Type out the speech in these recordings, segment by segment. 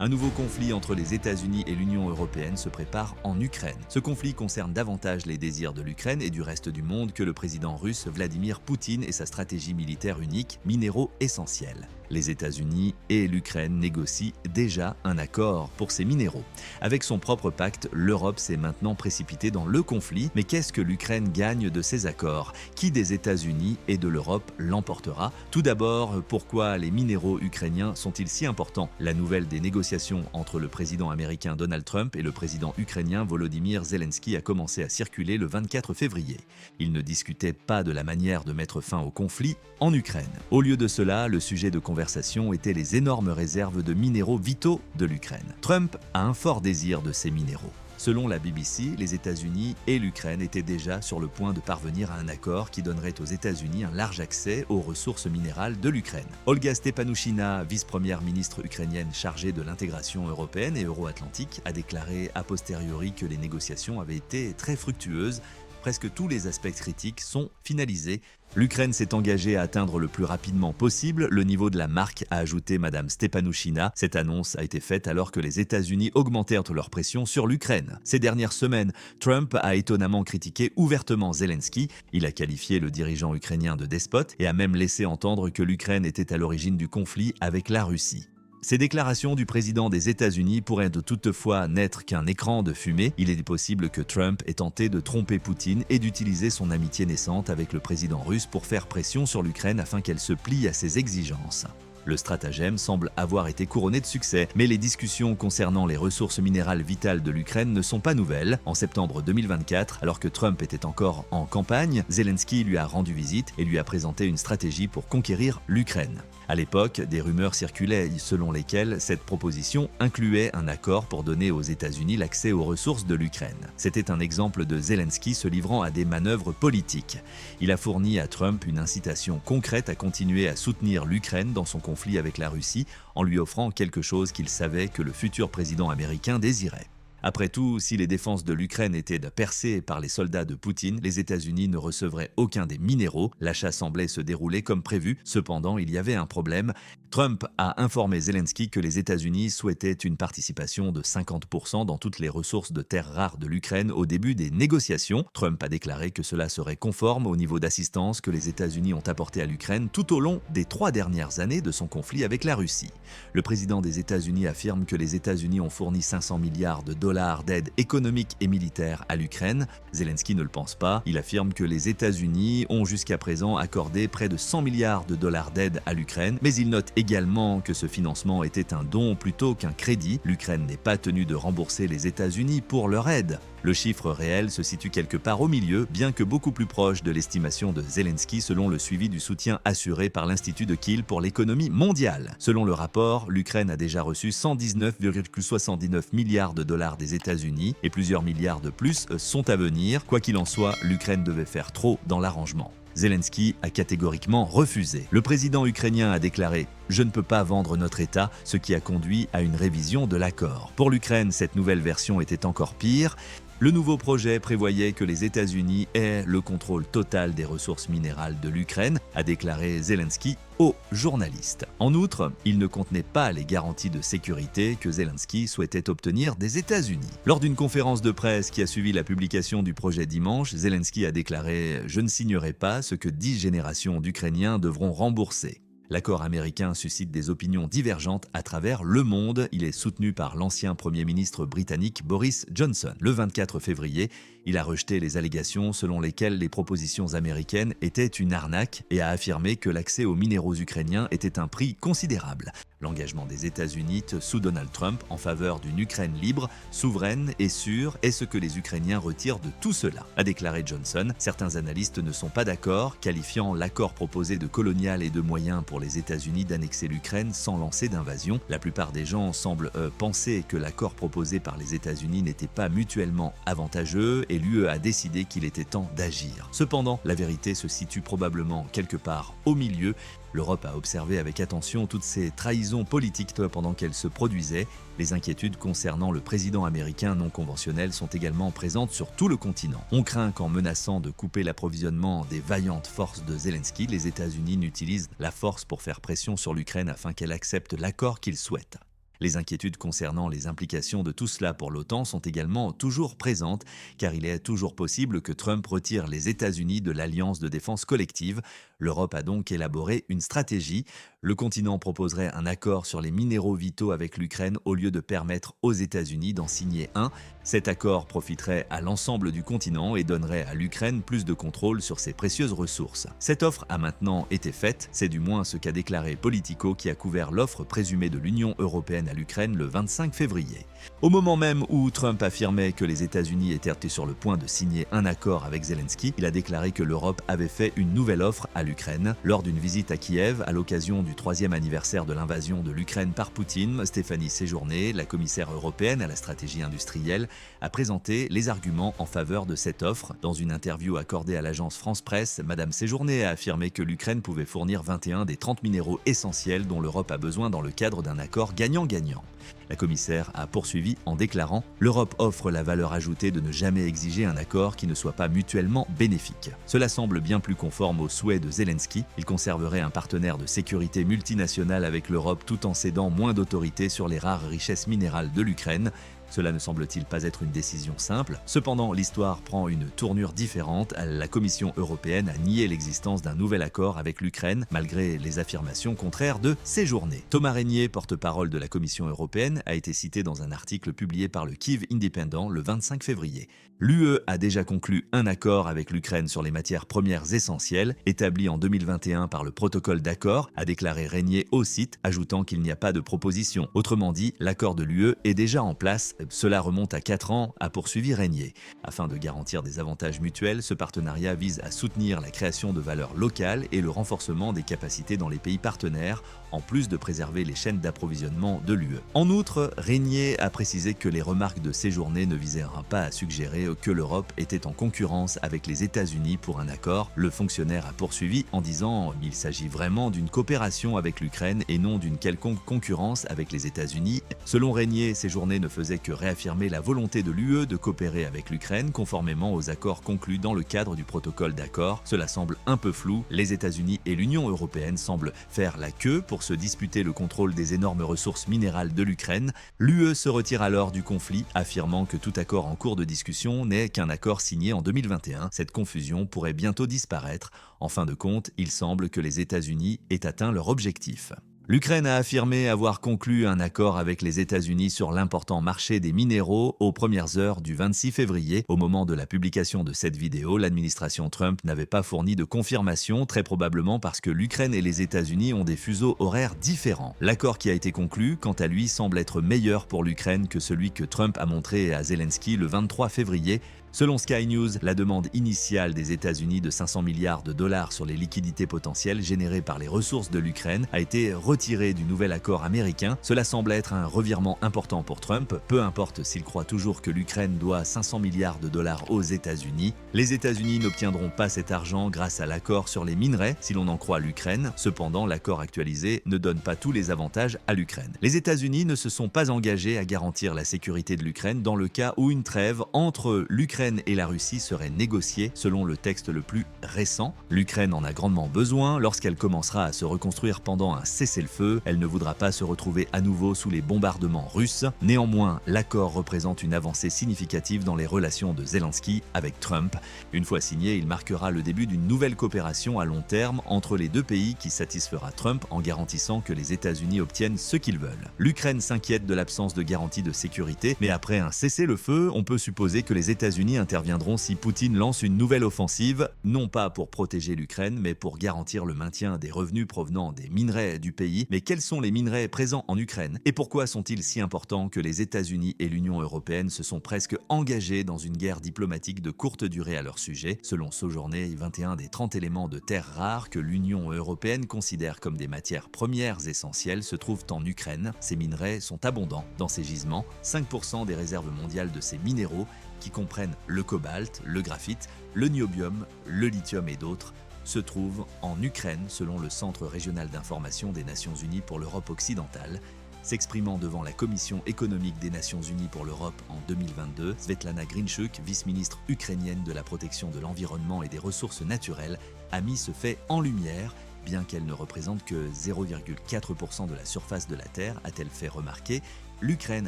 Un nouveau conflit entre les États-Unis et l'Union européenne se prépare en Ukraine. Ce conflit concerne davantage les désirs de l'Ukraine et du reste du monde que le président russe Vladimir Poutine et sa stratégie militaire unique, minéraux essentiels. Les États-Unis et l'Ukraine négocient déjà un accord pour ces minéraux. Avec son propre pacte, l'Europe s'est maintenant précipitée dans le conflit. Mais qu'est-ce que l'Ukraine gagne de ces accords? Qui des États-Unis et de l'Europe l'emportera? Tout d'abord, pourquoi les minéraux ukrainiens sont-ils si importants? La nouvelle des négociations entre le président américain Donald Trump et le président ukrainien Volodymyr Zelensky a commencé à circuler le 24 février. Ils ne discutaient pas de la manière de mettre fin au conflit en Ukraine. Au lieu de cela, le sujet de conversation étaient les énormes réserves de minéraux vitaux de l'Ukraine. Trump a un fort désir de ces minéraux. Selon la BBC, les États-Unis et l'Ukraine étaient déjà sur le point de parvenir à un accord qui donnerait aux États-Unis un large accès aux ressources minérales de l'Ukraine. Olga Stepanouchina, vice-première ministre ukrainienne chargée de l'intégration européenne et euro-atlantique, a déclaré a posteriori que les négociations avaient été très fructueuses. Presque tous les aspects critiques sont finalisés. L'Ukraine s'est engagée à atteindre le plus rapidement possible le niveau de la marque, a ajouté Madame Stepanouchina. Cette annonce a été faite alors que les États-Unis augmentèrent leur pression sur l'Ukraine. Ces dernières semaines, Trump a étonnamment critiqué ouvertement Zelensky. Il a qualifié le dirigeant ukrainien de despote et a même laissé entendre que l'Ukraine était à l'origine du conflit avec la Russie. Ces déclarations du président des États-Unis pourraient toutefois n'être qu'un écran de fumée. Il est possible que Trump ait tenté de tromper Poutine et d'utiliser son amitié naissante avec le président russe pour faire pression sur l'Ukraine afin qu'elle se plie à ses exigences. Le stratagème semble avoir été couronné de succès, mais les discussions concernant les ressources minérales vitales de l'Ukraine ne sont pas nouvelles. En septembre 2024, alors que Trump était encore en campagne, Zelensky lui a rendu visite et lui a présenté une stratégie pour conquérir l'Ukraine. À l'époque, des rumeurs circulaient selon lesquelles cette proposition incluait un accord pour donner aux États-Unis l'accès aux ressources de l'Ukraine. C'était un exemple de Zelensky se livrant à des manœuvres politiques. Il a fourni à Trump une incitation concrète à continuer à soutenir l'Ukraine dans son conflit avec la Russie en lui offrant quelque chose qu'il savait que le futur président américain désirait. Après tout, si les défenses de l'Ukraine étaient percées par les soldats de Poutine, les États-Unis ne recevraient aucun des minéraux. L'achat semblait se dérouler comme prévu. Cependant, il y avait un problème. Trump a informé Zelensky que les États-Unis souhaitaient une participation de 50% dans toutes les ressources de terres rares de l'Ukraine au début des négociations. Trump a déclaré que cela serait conforme au niveau d'assistance que les États-Unis ont apporté à l'Ukraine tout au long des 3 dernières années de son conflit avec la Russie. Le président des États-Unis affirme que les États-Unis ont fourni 500 milliards de dollars d'aide économique et militaire à l'Ukraine. Zelensky ne le pense pas. Il affirme que les États-Unis ont jusqu'à présent accordé près de 100 milliards de dollars d'aide à l'Ukraine, mais il note également que ce financement était un don plutôt qu'un crédit. L'Ukraine n'est pas tenue de rembourser les États-Unis pour leur aide. Le chiffre réel se situe quelque part au milieu, bien que beaucoup plus proche de l'estimation de Zelensky selon le suivi du soutien assuré par l'Institut de Kiel pour l'économie mondiale. Selon le rapport, l'Ukraine a déjà reçu 119,79 milliards de dollars des États-Unis et plusieurs milliards de plus sont à venir. Quoi qu'il en soit, l'Ukraine devait faire trop dans l'arrangement. Zelensky a catégoriquement refusé. Le président ukrainien a déclaré « Je ne peux pas vendre notre État », ce qui a conduit à une révision de l'accord. Pour l'Ukraine, cette nouvelle version était encore pire. Le nouveau projet prévoyait que les États-Unis aient le contrôle total des ressources minérales de l'Ukraine, a déclaré Zelensky aux journalistes. En outre, il ne contenait pas les garanties de sécurité que Zelensky souhaitait obtenir des États-Unis. Lors d'une conférence de presse qui a suivi la publication du projet dimanche, Zelensky a déclaré « Je ne signerai pas ce que 10 générations d'Ukrainiens devront rembourser ». L'accord américain suscite des opinions divergentes à travers le monde. Il est soutenu par l'ancien Premier ministre britannique Boris Johnson. Le 24 février, il a rejeté les allégations selon lesquelles les propositions américaines étaient une arnaque et a affirmé que l'accès aux minéraux ukrainiens était un prix considérable. L'engagement des États-Unis sous Donald Trump en faveur d'une Ukraine libre, souveraine et sûre est ce que les Ukrainiens retirent de tout cela, a déclaré Johnson. Certains analystes ne sont pas d'accord, qualifiant l'accord proposé de colonial et de moyen pour les États-Unis d'annexer l'Ukraine sans lancer d'invasion. La plupart des gens semblent penser que l'accord proposé par les États-Unis n'était pas mutuellement avantageux et l'UE a décidé qu'il était temps d'agir. Cependant, la vérité se situe probablement quelque part au milieu. L'Europe a observé avec attention toutes ces trahisons politiques pendant qu'elles se produisaient. Les inquiétudes concernant le président américain non conventionnel sont également présentes sur tout le continent. On craint qu'en menaçant de couper l'approvisionnement des vaillantes forces de Zelensky, les États-Unis n'utilisent la force pour faire pression sur l'Ukraine afin qu'elle accepte l'accord qu'ils souhaitent. Les inquiétudes concernant les implications de tout cela pour l'OTAN sont également toujours présentes, car il est toujours possible que Trump retire les États-Unis de l'Alliance de défense collective. L'Europe a donc élaboré une stratégie. Le continent proposerait un accord sur les minéraux vitaux avec l'Ukraine au lieu de permettre aux États-Unis d'en signer un. Cet accord profiterait à l'ensemble du continent et donnerait à l'Ukraine plus de contrôle sur ses précieuses ressources. Cette offre a maintenant été faite, c'est du moins ce qu'a déclaré Politico qui a couvert l'offre présumée de l'Union européenne à l'Ukraine le 25 février. Au moment même où Trump affirmait que les États-Unis étaient sur le point de signer un accord avec Zelensky, il a déclaré que l'Europe avait fait une nouvelle offre à l'Ukraine. Lors d'une visite à Kiev, à l'occasion du 3e anniversaire de l'invasion de l'Ukraine par Poutine, Stéphanie Séjourné, la commissaire européenne à la stratégie industrielle, a présenté les arguments en faveur de cette offre. Dans une interview accordée à l'agence France Presse, Madame Séjourné a affirmé que l'Ukraine pouvait fournir 21 des 30 minéraux essentiels dont l'Europe a besoin dans le cadre d'un accord gagnant-gagnant. La commissaire a poursuivi en déclarant « L'Europe offre la valeur ajoutée de ne jamais exiger un accord qui ne soit pas mutuellement bénéfique. Cela semble bien plus conforme aux souhaits de Zelensky. Il conserverait un partenaire de sécurité multinational avec l'Europe tout en cédant moins d'autorité sur les rares richesses minérales de l'Ukraine. Cela ne semble-t-il pas être une décision simple. Cependant, l'histoire prend une tournure différente. La Commission européenne a nié l'existence d'un nouvel accord avec l'Ukraine, malgré les affirmations contraires de Séjourné. Thomas Régnier, porte-parole de la Commission européenne, a été cité dans un article publié par le Kyiv Independent le 25 février. L'UE a déjà conclu un accord avec l'Ukraine sur les matières premières essentielles, établi en 2021 par le protocole d'accord, a déclaré Régnier au site, ajoutant qu'il n'y a pas de proposition. Autrement dit, l'accord de l'UE est déjà en place. Cela remonte à 4 ans, a poursuivi Régnier. Afin de garantir des avantages mutuels, ce partenariat vise à soutenir la création de valeurs locales et le renforcement des capacités dans les pays partenaires, en plus de préserver les chaînes d'approvisionnement de l'UE. En outre, Régnier a précisé que les remarques de Séjourné ne visaient pas à suggérer que l'Europe était en concurrence avec les États-Unis pour un accord. Le fonctionnaire a poursuivi en disant « Il s'agit vraiment d'une coopération avec l'Ukraine et non d'une quelconque concurrence avec les États-Unis ». Selon Régnier, Séjourné ne faisait que réaffirmer la volonté de l'UE de coopérer avec l'Ukraine conformément aux accords conclus dans le cadre du protocole d'accord. Cela semble un peu flou. Les États-Unis et l'Union européenne semblent faire la queue pour se disputer le contrôle des énormes ressources minérales de l'Ukraine. L'UE se retire alors du conflit, affirmant que tout accord en cours de discussion n'est qu'un accord signé en 2021. Cette confusion pourrait bientôt disparaître. En fin de compte, il semble que les États-Unis aient atteint leur objectif. L'Ukraine a affirmé avoir conclu un accord avec les États-Unis sur l'important marché des minéraux aux premières heures du 26 février. Au moment de la publication de cette vidéo, l'administration Trump n'avait pas fourni de confirmation, très probablement parce que l'Ukraine et les États-Unis ont des fuseaux horaires différents. L'accord qui a été conclu, quant à lui, semble être meilleur pour l'Ukraine que celui que Trump a montré à Zelensky le 23 février. Selon Sky News, la demande initiale des États-Unis de 500 milliards de dollars sur les liquidités potentielles générées par les ressources de l'Ukraine a été retirée du nouvel accord américain. Cela semble être un revirement important pour Trump, peu importe s'il croit toujours que l'Ukraine doit 500 milliards de dollars aux États-Unis. Les États-Unis n'obtiendront pas cet argent grâce à l'accord sur les minerais, si l'on en croit l'Ukraine. Cependant, l'accord actualisé ne donne pas tous les avantages à l'Ukraine. Les États-Unis ne se sont pas engagés à garantir la sécurité de l'Ukraine dans le cas où une trêve entre l'Ukraine et la Russie serait négociée selon le texte le plus récent. L'Ukraine en a grandement besoin. Lorsqu'elle commencera à se reconstruire pendant un cessez-le-feu, elle ne voudra pas se retrouver à nouveau sous les bombardements russes. Néanmoins, l'accord représente une avancée significative dans les relations de Zelensky avec Trump. Une fois signé, il marquera le début d'une nouvelle coopération à long terme entre les deux pays qui satisfera Trump en garantissant que les États-Unis obtiennent ce qu'ils veulent. L'Ukraine s'inquiète de l'absence de garantie de sécurité, mais après un cessez-le-feu, on peut supposer que les États-Unis interviendront si Poutine lance une nouvelle offensive, non pas pour protéger l'Ukraine, mais pour garantir le maintien des revenus provenant des minerais du pays. Mais quels sont les minerais présents en Ukraine? Et pourquoi sont-ils si importants que les États-Unis et l'Union européenne se sont presque engagés dans une guerre diplomatique de courte durée à leur sujet? Selon Sojourné, 21 des 30 éléments de terres rares que l'Union européenne considère comme des matières premières essentielles se trouvent en Ukraine. Ces minerais sont abondants dans ces gisements. 5% des réserves mondiales de ces minéraux, qui comprennent le cobalt, le graphite, le niobium, le lithium et d'autres, se trouvent en Ukraine selon le Centre régional d'information des Nations Unies pour l'Europe occidentale. S'exprimant devant la Commission économique des Nations Unies pour l'Europe en 2022, Svetlana Grinchuk, vice-ministre ukrainienne de la protection de l'environnement et des ressources naturelles, a mis ce fait en lumière bien qu'elle ne représente que 0,4% de la surface de la Terre, a-t-elle fait remarquer, l'Ukraine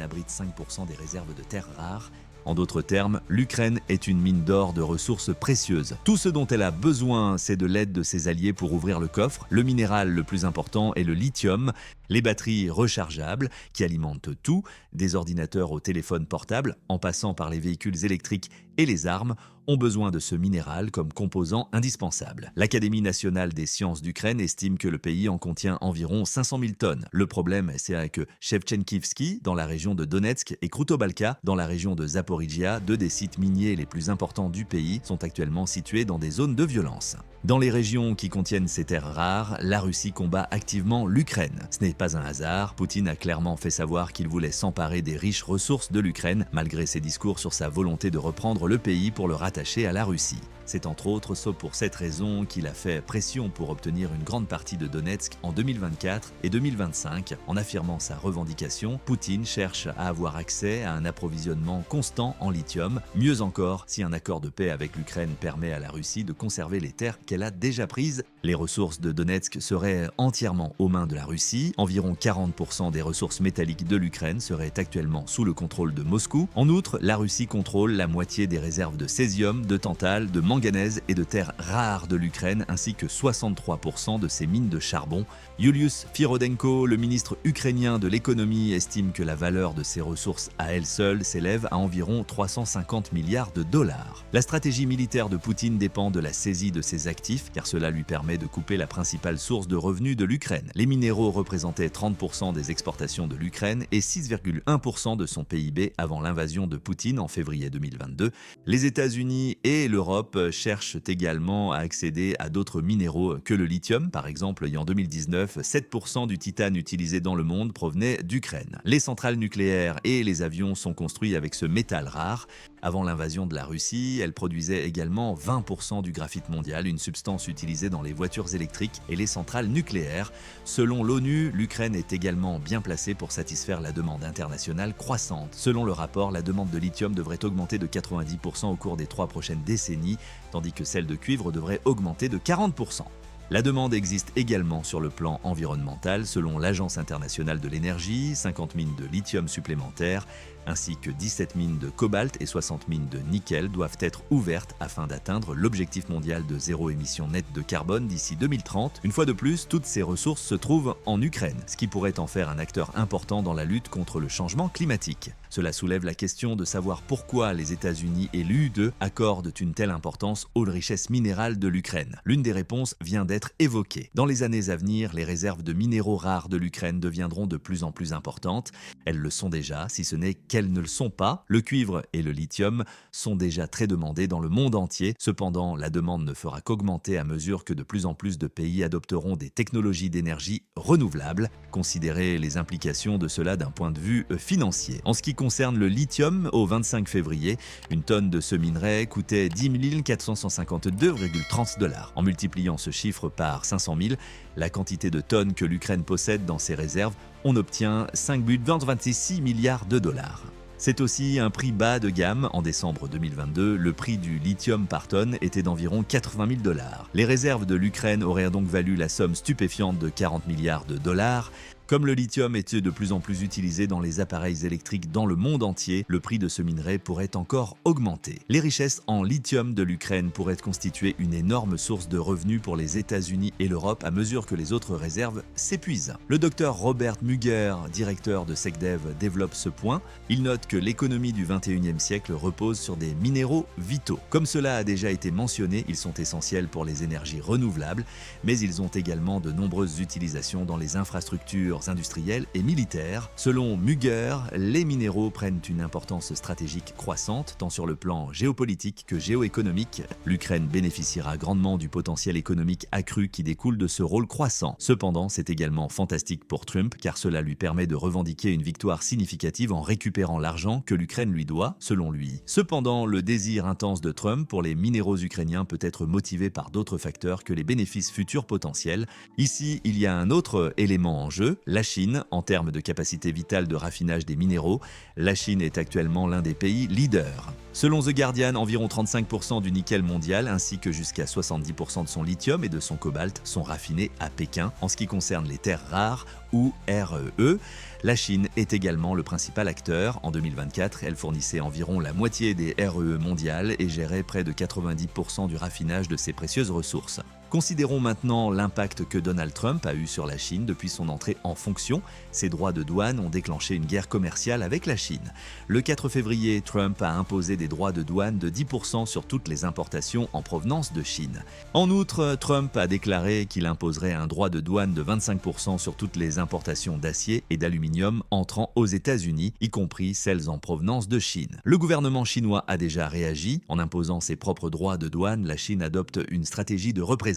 abrite 5% des réserves de terres rares. En d'autres termes, l'Ukraine est une mine d'or de ressources précieuses. Tout ce dont elle a besoin, c'est de l'aide de ses alliés pour ouvrir le coffre. Le minéral le plus important est le lithium, les batteries rechargeables qui alimentent tout, des ordinateurs aux téléphones portables, en passant par les véhicules électriques et les armes, ont besoin de ce minéral comme composant indispensable. L'Académie nationale des sciences d'Ukraine estime que le pays en contient environ 500 000 tonnes. Le problème, c'est que Shevchenkivski, dans la région de Donetsk, et Krutobalka, dans la région de Zaporizhia, deux des sites miniers les plus importants du pays, sont actuellement situés dans des zones de violence. Dans les régions qui contiennent ces terres rares, la Russie combat activement l'Ukraine. Ce n'est pas un hasard, Poutine a clairement fait savoir qu'il voulait s'emparer des riches ressources de l'Ukraine, malgré ses discours sur sa volonté de reprendre le pays pour le rattacher à la Russie. C'est entre autres pour cette raison qu'il a fait pression pour obtenir une grande partie de Donetsk en 2024 et 2025. En affirmant sa revendication, Poutine cherche à avoir accès à un approvisionnement constant en lithium. Mieux encore, si un accord de paix avec l'Ukraine permet à la Russie de conserver les terres qu'elle a déjà prises, les ressources de Donetsk seraient entièrement aux mains de la Russie. Environ 40% des ressources métalliques de l'Ukraine seraient actuellement sous le contrôle de Moscou. En outre, la Russie contrôle la moitié des réserves de césium, de tantale, de manganèse et de terres rares de l'Ukraine, ainsi que 63% de ses mines de charbon. Yulius Firodenko, le ministre ukrainien de l'économie, estime que la valeur de ces ressources à elle seule s'élève à environ 350 milliards de dollars. La stratégie militaire de Poutine dépend de la saisie de ses actifs, car cela lui permet de couper la principale source de revenus de l'Ukraine. Les minéraux représentaient 30% des exportations de l'Ukraine et 6,1% de son PIB avant l'invasion de Poutine en février 2022. Les États-Unis et l'Europe cherchent également à accéder à d'autres minéraux que le lithium. Par exemple, en 2019, 7% du titane utilisé dans le monde provenait d'Ukraine. Les centrales nucléaires et les avions sont construits avec ce métal rare. Avant l'invasion de la Russie, elle produisait également 20% du graphite mondial, une substance utilisée dans les voitures électriques et les centrales nucléaires. Selon l'ONU, l'Ukraine est également bien placée pour satisfaire la demande internationale croissante. Selon le rapport, la demande de lithium devrait augmenter de 90% au cours des 3 prochaines décennies, tandis que celle de cuivre devrait augmenter de 40%. La demande existe également sur le plan environnemental. Selon l'Agence internationale de l'énergie, 50 mines de lithium supplémentaires ainsi que 17 mines de cobalt et 60 mines de nickel doivent être ouvertes afin d'atteindre l'objectif mondial de zéro émission nette de carbone d'ici 2030. Une fois de plus, toutes ces ressources se trouvent en Ukraine, ce qui pourrait en faire un acteur important dans la lutte contre le changement climatique. Cela soulève la question de savoir pourquoi les États-Unis et l'UE accordent une telle importance aux richesses minérales de l'Ukraine. L'une des réponses vient d'être évoquée. Dans les années à venir, les réserves de minéraux rares de l'Ukraine deviendront de plus en plus importantes. Elles le sont déjà, si ce n'est qu'elles ne le sont pas. Le cuivre et le lithium sont déjà très demandés dans le monde entier. Cependant, la demande ne fera qu'augmenter à mesure que de plus en plus de pays adopteront des technologies d'énergie renouvelables. Considérez les implications de cela d'un point de vue financier. En ce qui concerne le lithium, au 25 février, une tonne de ce minerai coûtait 10 452,30 $. En multipliant ce chiffre par 500 000, la quantité de tonnes que l'Ukraine possède dans ses réserves, on obtient 5,26 milliards de dollars. C'est aussi un prix bas de gamme. En décembre 2022, le prix du lithium par tonne était d'environ 80 000 $. Les réserves de l'Ukraine auraient donc valu la somme stupéfiante de 40 milliards de dollars. Comme le lithium était de plus en plus utilisé dans les appareils électriques dans le monde entier, le prix de ce minerai pourrait encore augmenter. Les richesses en lithium de l'Ukraine pourraient constituer une énorme source de revenus pour les États-Unis et l'Europe à mesure que les autres réserves s'épuisent. Le docteur Robert Muger, directeur de SecDev, développe ce point. Il note que l'économie du 21e siècle repose sur des minéraux vitaux. Comme cela a déjà été mentionné, ils sont essentiels pour les énergies renouvelables, mais ils ont également de nombreuses utilisations dans les infrastructures industriels et militaires. Selon Muger, les minéraux prennent une importance stratégique croissante, tant sur le plan géopolitique que géoéconomique. L'Ukraine bénéficiera grandement du potentiel économique accru qui découle de ce rôle croissant. Cependant, c'est également fantastique pour Trump, car cela lui permet de revendiquer une victoire significative en récupérant l'argent que l'Ukraine lui doit, selon lui. Cependant, le désir intense de Trump pour les minéraux ukrainiens peut être motivé par d'autres facteurs que les bénéfices futurs potentiels. Ici, il y a un autre élément en jeu, la Chine. En termes de capacité vitale de raffinage des minéraux, la Chine est actuellement l'un des pays leaders. Selon The Guardian, environ 35% du nickel mondial ainsi que jusqu'à 70% de son lithium et de son cobalt sont raffinés à Pékin. En ce qui concerne les terres rares ou REE, la Chine est également le principal acteur. En 2024, elle fournissait environ la moitié des REE mondiales et gérait près de 90% du raffinage de ces précieuses ressources. Considérons maintenant l'impact que Donald Trump a eu sur la Chine depuis son entrée en fonction. Ses droits de douane ont déclenché une guerre commerciale avec la Chine. Le 4 février, Trump a imposé des droits de douane de 10% sur toutes les importations en provenance de Chine. En outre, Trump a déclaré qu'il imposerait un droit de douane de 25% sur toutes les importations d'acier et d'aluminium entrant aux États-Unis, y compris celles en provenance de Chine. Le gouvernement chinois a déjà réagi. En imposant ses propres droits de douane, la Chine adopte une stratégie de représailles.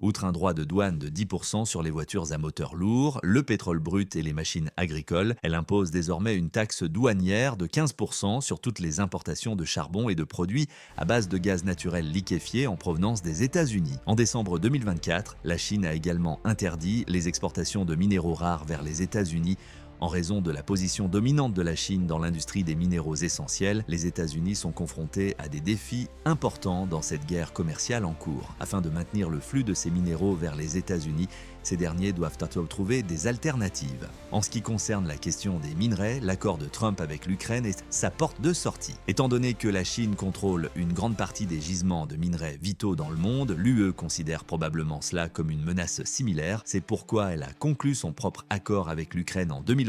Outre un droit de douane de 10% sur les voitures à moteur lourd, le pétrole brut et les machines agricoles, elle impose désormais une taxe douanière de 15% sur toutes les importations de charbon et de produits à base de gaz naturel liquéfié en provenance des États-Unis. En décembre 2024, la Chine a également interdit les exportations de minéraux rares vers les États-Unis. En raison de la position dominante de la Chine dans l'industrie des minéraux essentiels, les États-Unis sont confrontés à des défis importants dans cette guerre commerciale en cours. Afin de maintenir le flux de ces minéraux vers les États-Unis, ces derniers doivent trouver des alternatives. En ce qui concerne la question des minerais, l'accord de Trump avec l'Ukraine est sa porte de sortie. Étant donné que la Chine contrôle une grande partie des gisements de minerais vitaux dans le monde, l'UE considère probablement cela comme une menace similaire. C'est pourquoi elle a conclu son propre accord avec l'Ukraine en 2021.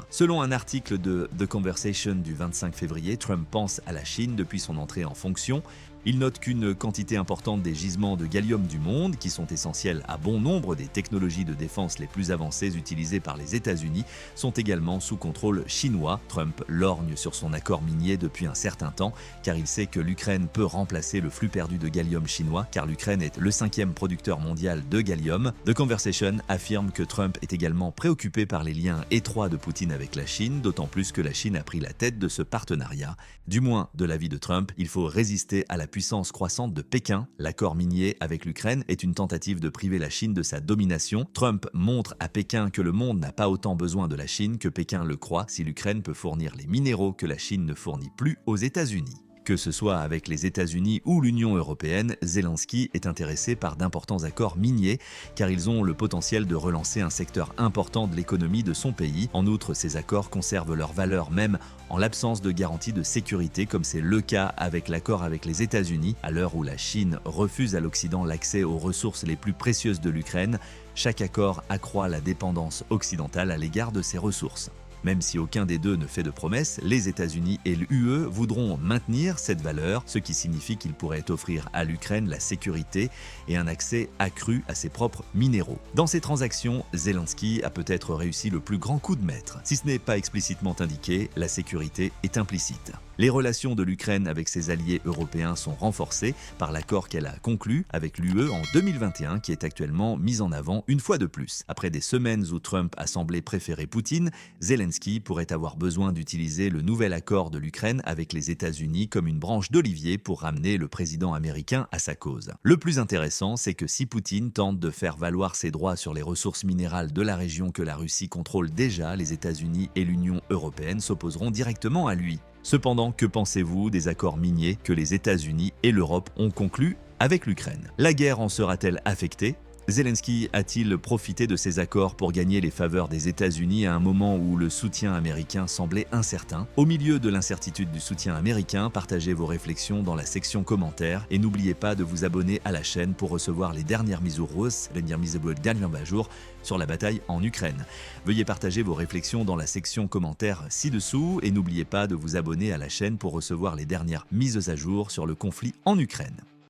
Selon un article de The Conversation du 25 février, Trump pense à la Chine depuis son entrée en fonction. Il note qu'une quantité importante des gisements de gallium du monde, qui sont essentiels à bon nombre des technologies de défense les plus avancées utilisées par les États-Unis, sont également sous contrôle chinois. Trump lorgne sur son accord minier depuis un certain temps, car il sait que l'Ukraine peut remplacer le flux perdu de gallium chinois, car l'Ukraine est le 5e producteur mondial de gallium. The Conversation affirme que Trump est également préoccupé par les liens étroits de Poutine avec la Chine, d'autant plus que la Chine a pris la tête de ce partenariat. Du moins, de l'avis de Trump, il faut résister à la puissance croissante de Pékin. L'accord minier avec l'Ukraine est une tentative de priver la Chine de sa domination. Trump montre à Pékin que le monde n'a pas autant besoin de la Chine que Pékin le croit si l'Ukraine peut fournir les minéraux que la Chine ne fournit plus aux États-Unis. Que ce soit avec les États-Unis ou l'Union européenne, Zelensky est intéressé par d'importants accords miniers car ils ont le potentiel de relancer un secteur important de l'économie de son pays. En outre, ces accords conservent leur valeur même en l'absence de garantie de sécurité comme c'est le cas avec l'accord avec les États-Unis. À l'heure où la Chine refuse à l'Occident l'accès aux ressources les plus précieuses de l'Ukraine, chaque accord accroît la dépendance occidentale à l'égard de ces ressources. Même si aucun des deux ne fait de promesses, les États-Unis et l'UE voudront maintenir cette valeur, ce qui signifie qu'ils pourraient offrir à l'Ukraine la sécurité et un accès accru à ses propres minéraux. Dans ces transactions, Zelensky a peut-être réussi le plus grand coup de maître. Si ce n'est pas explicitement indiqué, la sécurité est implicite. Les relations de l'Ukraine avec ses alliés européens sont renforcées par l'accord qu'elle a conclu avec l'UE en 2021 qui est actuellement mis en avant une fois de plus. Après des semaines où Trump a semblé préférer Poutine, Zelensky pourrait avoir besoin d'utiliser le nouvel accord de l'Ukraine avec les États-Unis comme une branche d'olivier pour ramener le président américain à sa cause. Le plus intéressant, c'est que si Poutine tente de faire valoir ses droits sur les ressources minérales de la région que la Russie contrôle déjà, les États-Unis et l'Union européenne s'opposeront directement à lui. Cependant, que pensez-vous des accords miniers que les États-Unis et l'Europe ont conclus avec l'Ukraine? La guerre en sera-t-elle affectée? Zelensky a-t-il profité de ces accords pour gagner les faveurs des États-Unis à un moment où le soutien américain semblait incertain? Au milieu de l'incertitude du soutien américain, partagez vos réflexions dans la section commentaires et n'oubliez pas de vous abonner à la chaîne pour recevoir les dernières mises à jour sur la bataille en Ukraine. Veuillez partager vos réflexions dans la section commentaires ci-dessous et n'oubliez pas de vous abonner à la chaîne pour recevoir les dernières mises à jour sur le conflit en Ukraine.